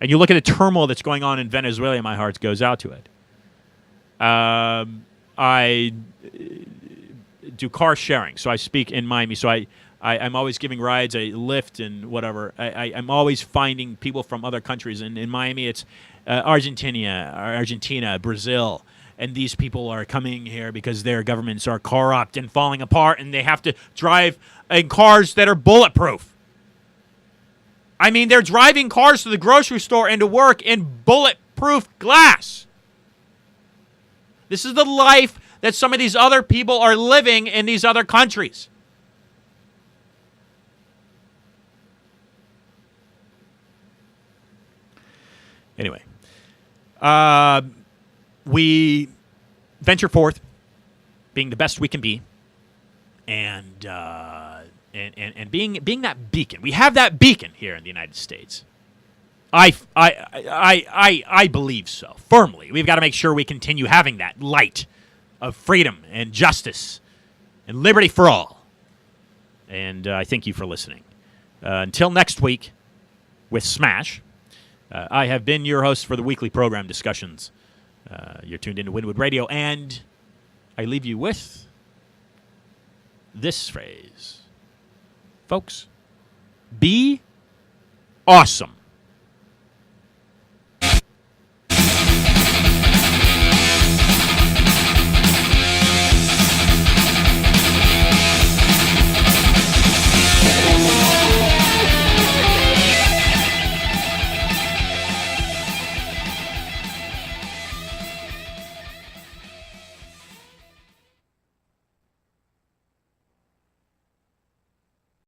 and you look at the turmoil that's going on in Venezuela, my heart goes out to it. I do car sharing, so I speak in Miami, so I'm always giving rides, a lift and whatever. I'm always finding people from other countries. And in Miami, it's Argentina, Brazil. And these people are coming here because their governments are corrupt and falling apart, and they have to drive in cars that are bulletproof. I mean, they're driving cars to the grocery store and to work in bulletproof glass. This is the life that some of these other people are living in these other countries. Anyway, we venture forth, being the best we can be, and being that beacon. We have that beacon here in the United States. I believe so firmly. We've got to make sure we continue having that light of freedom and justice and liberty for all. And I thank you for listening. Until next week with Smash. I have been your host for the weekly program discussions. You're tuned into Winwood Radio, and I leave you with this phrase. Folks, be awesome.